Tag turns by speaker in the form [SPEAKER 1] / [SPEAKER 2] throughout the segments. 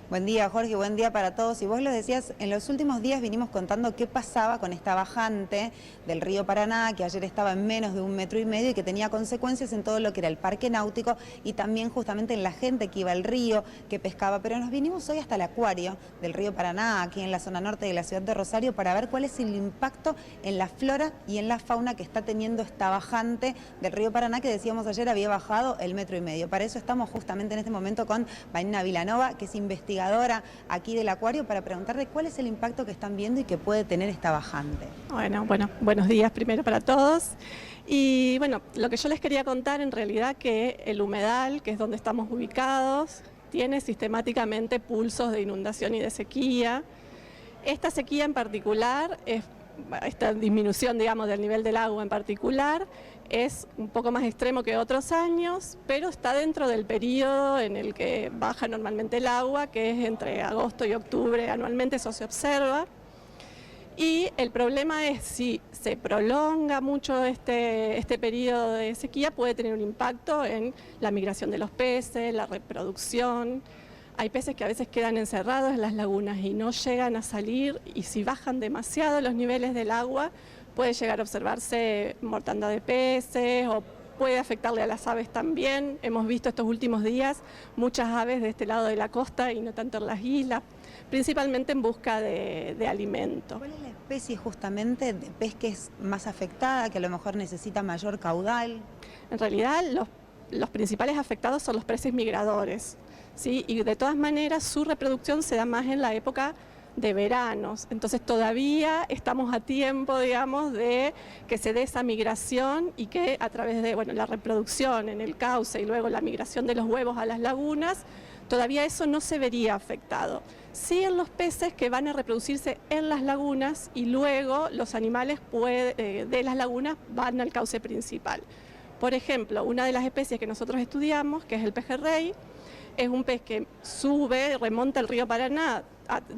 [SPEAKER 1] Buen día, Jorge, buen día para todos. Y vos lo decías, en los últimos días vinimos contando qué pasaba con esta bajante del río Paraná, que ayer estaba en menos de 1,5 metros y que tenía consecuencias en todo lo que era el parque náutico y también justamente en la gente que iba al río, que pescaba. Pero nos vinimos hoy hasta el acuario del río Paraná, aquí en la zona norte de la ciudad de Rosario, para ver cuál es el impacto en la flora y en la fauna que está teniendo esta bajante del río Paraná, que decíamos ayer había bajado el 1,5 metros. Para eso estamos justamente en este momento con Vanina Vilanova, que es investigadora aquí del acuario, para preguntarle cuál es el impacto que están viendo y que puede tener esta bajante.
[SPEAKER 2] Bueno, buenos días primero para todos. Y bueno, lo que yo les quería contar en realidad que el humedal, que es donde estamos ubicados, tiene sistemáticamente pulsos de inundación y de sequía. Esta sequía en particular, esta disminución, digamos, del nivel del agua en particular, es un poco más extremo que otros años, pero está dentro del periodo en el que baja normalmente el agua, que es entre agosto y octubre, anualmente eso se observa. Y el problema es si se prolonga mucho este periodo de sequía, puede tener un impacto en la migración de los peces, la reproducción. Hay peces que a veces quedan encerrados en las lagunas y no llegan a salir, y si bajan demasiado los niveles del agua, puede llegar a observarse mortandad de peces o puede afectarle a las aves también. Hemos visto estos últimos días muchas aves de este lado de la costa y no tanto en las islas, principalmente en busca de alimento.
[SPEAKER 1] ¿Cuál es la especie justamente de pez que es más afectada, que a lo mejor necesita mayor caudal?
[SPEAKER 2] En realidad los principales afectados son los peces migradores, ¿sí? Y de todas maneras su reproducción se da más en la época de veranos, entonces todavía estamos a tiempo, digamos, de que se dé esa migración y que a través de la reproducción en el cauce y luego la migración de los huevos a las lagunas, todavía eso no se vería afectado. Sí en los peces que van a reproducirse en las lagunas y luego los animales de las lagunas van al cauce principal. Por ejemplo, una de las especies que nosotros estudiamos, que es el pejerrey, es un pez que sube, remonta el río Paraná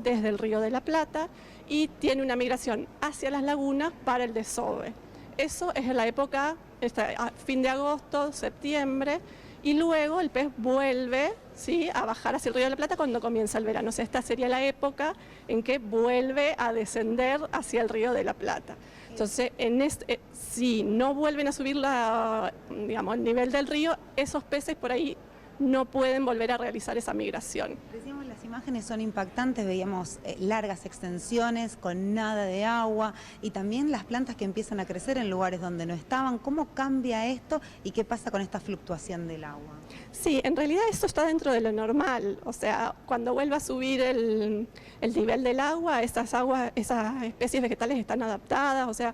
[SPEAKER 2] desde el río de la Plata y tiene una migración hacia las lagunas para el desove. Eso es en la época, a fin de agosto, septiembre, y luego el pez vuelve, ¿sí?, a bajar hacia el río de la Plata cuando comienza el verano. O sea, esta sería la época en que vuelve a descender hacia el río de la Plata. Entonces, si no vuelven a subir el nivel del río, esos peces por ahí no pueden volver a realizar esa migración.
[SPEAKER 1] Decíamos, las imágenes son impactantes, veíamos largas extensiones con nada de agua y también las plantas que empiezan a crecer en lugares donde no estaban. ¿Cómo cambia esto y qué pasa con esta fluctuación del agua?
[SPEAKER 2] Sí, en realidad eso está dentro de lo normal, o sea, cuando vuelva a subir el nivel del agua, esas especies vegetales están adaptadas, o sea,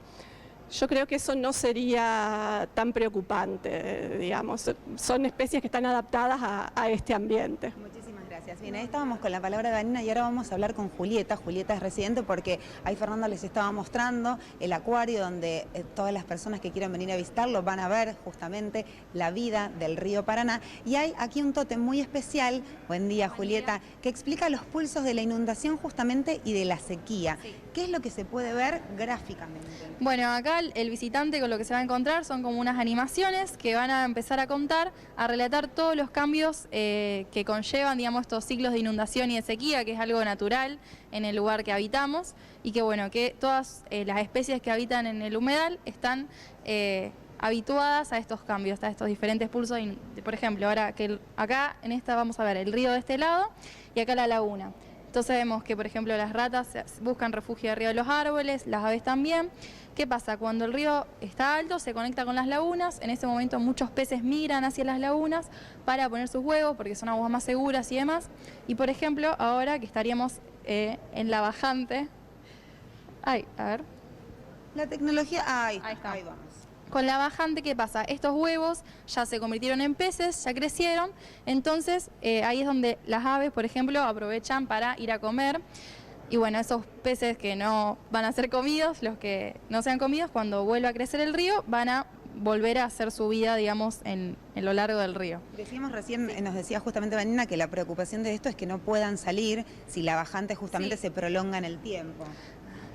[SPEAKER 2] yo creo que eso no sería tan preocupante, digamos. Son especies que están adaptadas a este ambiente.
[SPEAKER 1] Muchísimas gracias. Bien, ahí estábamos con la palabra de Vanina y ahora vamos a hablar con Julieta. Julieta es residente porque ahí Fernando les estaba mostrando el acuario donde todas las personas que quieran venir a visitarlo van a ver justamente la vida del río Paraná. Y hay aquí un tótem muy especial, buen día Julieta, que explica los pulsos de la inundación justamente y de la sequía. Sí. ¿Qué es lo que se puede ver gráficamente?
[SPEAKER 3] Bueno, acá el visitante con lo que se va a encontrar son como unas animaciones que van a empezar a contar, a relatar todos los cambios que conllevan, digamos, estos ciclos de inundación y de sequía, que es algo natural en el lugar que habitamos y que, bueno, que todas las especies que habitan en el humedal están habituadas a estos cambios, a estos diferentes pulsos. Por ejemplo, ahora que acá en esta vamos a ver el río de este lado y acá la laguna. Entonces vemos que, por ejemplo, las ratas buscan refugio arriba de los árboles, las aves también. ¿Qué pasa? Cuando el río está alto, se conecta con las lagunas. En ese momento muchos peces migran hacia las lagunas para poner sus huevos, porque son aguas más seguras y demás. Y, por ejemplo, ahora que estaríamos en la bajante... Ay, a ver.
[SPEAKER 1] La tecnología... Ahí
[SPEAKER 3] está.
[SPEAKER 1] Ahí vamos.
[SPEAKER 3] Con la bajante, ¿qué pasa? Estos huevos ya se convirtieron en peces, ya crecieron, entonces ahí es donde las aves, por ejemplo, aprovechan para ir a comer. Y bueno, esos peces que no van a ser comidos, los que no sean comidos, cuando vuelva a crecer el río, van a volver a hacer su vida, digamos, en lo largo del río.
[SPEAKER 1] Decíamos recién, nos decía justamente Vanina, que la preocupación de esto es que no puedan salir si la bajante justamente se prolonga en el tiempo.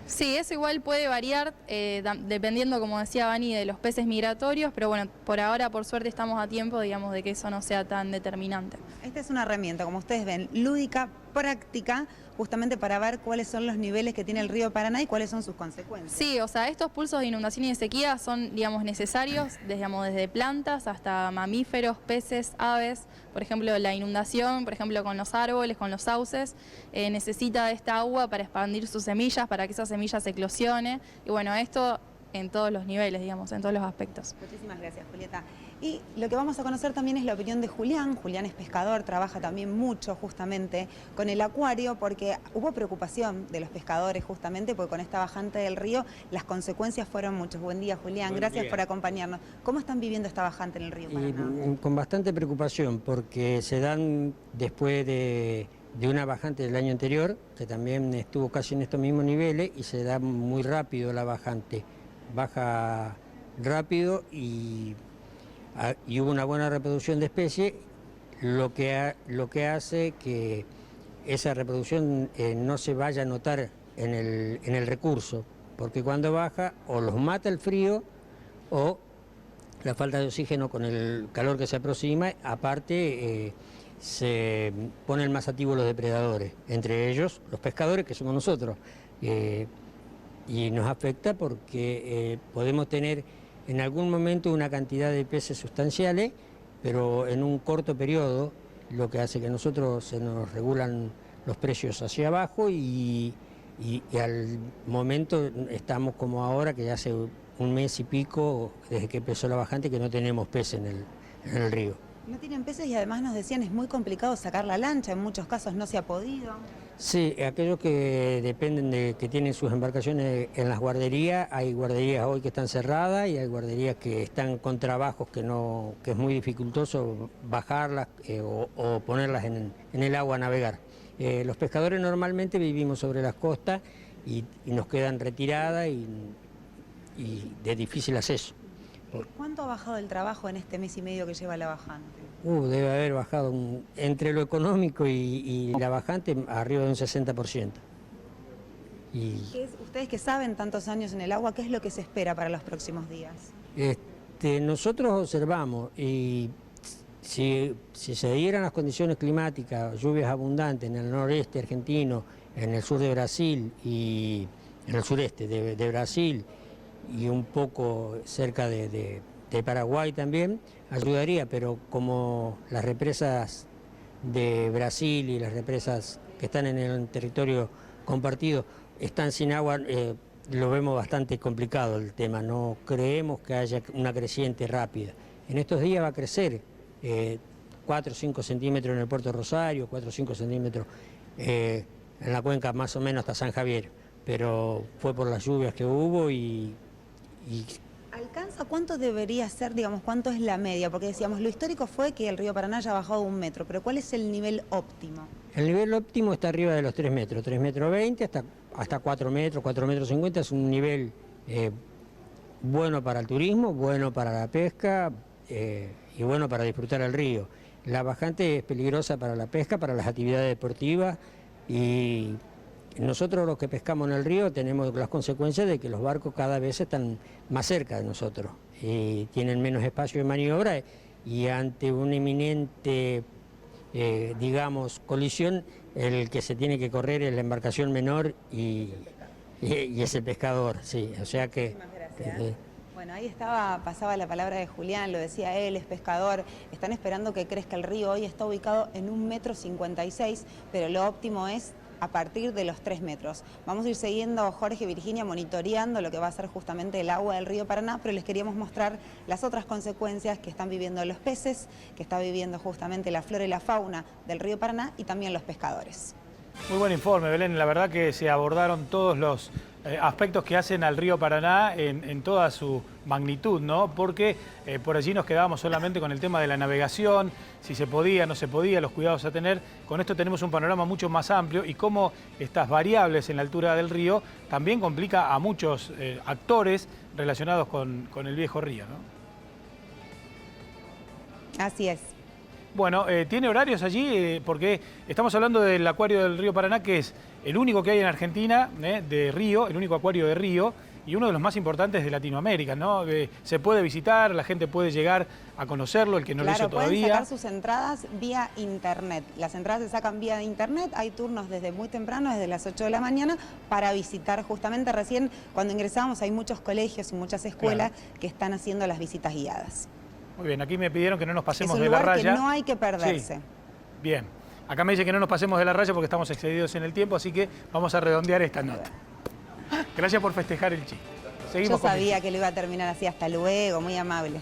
[SPEAKER 3] Sí, eso igual puede variar dependiendo, como decía Vani, de los peces migratorios, pero bueno, por ahora, por suerte, estamos a tiempo, digamos, de que eso no sea tan determinante.
[SPEAKER 1] Esta es una herramienta, como ustedes ven, lúdica práctica justamente para ver cuáles son los niveles que tiene el río Paraná y cuáles son sus consecuencias.
[SPEAKER 3] Sí, o sea, estos pulsos de inundación y de sequía son, digamos, necesarios, desde plantas hasta mamíferos, peces, aves. Por ejemplo, la inundación, por ejemplo, con los árboles, con los sauces, necesita esta agua para expandir sus semillas, para que esas semillas eclosione. Y bueno, esto en todos los niveles, digamos, en todos los aspectos.
[SPEAKER 1] Muchísimas gracias, Julieta. Y lo que vamos a conocer también es la opinión de Julián. Julián es pescador, trabaja también mucho justamente con el acuario porque hubo preocupación de los pescadores justamente porque con esta bajante del río las consecuencias fueron muchas. Buen día, Julián. Gracias por acompañarnos. ¿Cómo están viviendo esta bajante en el río Paraná?
[SPEAKER 4] Con bastante preocupación porque se dan después de una bajante del año anterior, que también estuvo casi en estos mismos niveles, y se da muy rápido la bajante. Baja rápido y hubo una buena reproducción de especies, lo que hace que esa reproducción no se vaya a notar en el recurso, porque cuando baja o los mata el frío o la falta de oxígeno con el calor que se aproxima, aparte se ponen más activos los depredadores, entre ellos los pescadores, que somos nosotros. Y nos afecta porque podemos tener en algún momento una cantidad de peces sustanciales, pero en un corto periodo, lo que hace que nosotros se nos regulan los precios hacia abajo y al momento estamos como ahora, que ya hace un mes y pico desde que empezó la bajante, que no tenemos peces en el río.
[SPEAKER 1] No tienen peces y además nos decían es muy complicado sacar la lancha, en muchos casos no se ha podido.
[SPEAKER 4] Sí, aquellos que dependen que tienen sus embarcaciones en las guarderías, hay guarderías hoy que están cerradas y hay guarderías que están con trabajos que es muy dificultoso bajarlas o ponerlas en el agua a navegar. Los pescadores normalmente vivimos sobre las costas y nos quedan retiradas y de difícil acceso.
[SPEAKER 1] ¿Cuánto ha bajado el trabajo en este mes y medio que lleva la bajante?
[SPEAKER 4] Debe haber bajado entre lo económico y la bajante arriba de un 60%.
[SPEAKER 1] Ustedes que saben tantos años en el agua, ¿qué es lo que se espera para los próximos días?
[SPEAKER 4] Nosotros observamos y si se dieran las condiciones climáticas, lluvias abundantes en el noreste argentino, en el sur de Brasil y en el sureste de Brasil, y un poco cerca de Paraguay también, ayudaría, pero como las represas de Brasil y las represas que están en el territorio compartido están sin agua, lo vemos bastante complicado el tema, no creemos que haya una creciente rápida. En estos días va a crecer 4 o 5 centímetros en el puerto Rosario, 4 o 5 centímetros en la cuenca más o menos hasta San Javier, pero fue por las lluvias que hubo y
[SPEAKER 1] ¿Alcanza cuánto debería ser, digamos, cuánto es la media? Porque decíamos, lo histórico fue que el río Paraná haya bajado 1 metro, pero ¿cuál es el nivel óptimo?
[SPEAKER 4] El nivel óptimo está arriba de los 3 metros, 3 metros 20 hasta 4 metros, 4 metros 50, es un nivel bueno para el turismo, bueno para la pesca y bueno para disfrutar el río. La bajante es peligrosa para la pesca, para las actividades deportivas y nosotros los que pescamos en el río tenemos las consecuencias de que los barcos cada vez están más cerca de nosotros y tienen menos espacio de maniobra y ante una inminente, digamos, colisión, el que se tiene que correr es la embarcación menor y es el pescador, sí, o sea que...
[SPEAKER 1] Bueno, ahí pasaba la palabra de Julián, lo decía él, es pescador, están esperando que crezca el río, hoy está ubicado en 1,56 m, pero lo óptimo es a partir de los 3 metros. Vamos a ir siguiendo, Jorge y Virginia, monitoreando lo que va a ser justamente el agua del río Paraná, pero les queríamos mostrar las otras consecuencias que están viviendo los peces, que está viviendo justamente la flora y la fauna del río Paraná y también los pescadores.
[SPEAKER 5] Muy buen informe, Belén. La verdad que se abordaron todos los aspectos que hacen al río Paraná en toda su magnitud, ¿no? Porque por allí nos quedábamos solamente con el tema de la navegación, si se podía, no se podía, los cuidados a tener. Con esto tenemos un panorama mucho más amplio y cómo estas variables en la altura del río también complica a muchos actores relacionados con el viejo río, ¿no?
[SPEAKER 1] Así es.
[SPEAKER 5] Bueno, ¿tiene horarios allí? Porque estamos hablando del acuario del río Paraná, que es el único que hay en Argentina, de río, el único acuario de río. y uno de los más importantes de Latinoamérica, ¿no? Se puede visitar, la gente puede llegar a conocerlo, el que no lo hizo todavía.
[SPEAKER 1] Pueden sacar sus entradas vía internet. Las entradas se sacan vía internet, hay turnos desde muy temprano, desde las 8 de la mañana, para visitar justamente. Recién cuando ingresamos hay muchos colegios y muchas escuelas que están haciendo las visitas guiadas.
[SPEAKER 5] Muy bien, aquí me pidieron que no nos pasemos
[SPEAKER 1] de
[SPEAKER 5] la raya.
[SPEAKER 1] Es un lugar que no hay que perderse.
[SPEAKER 5] Sí. Bien, acá me dice que no nos pasemos de la raya porque estamos excedidos en el tiempo, así que vamos a redondear esta nota. Gracias por festejar el chiste. Seguimos.
[SPEAKER 1] Yo sabía que lo iba a terminar así. Hasta luego, muy amable.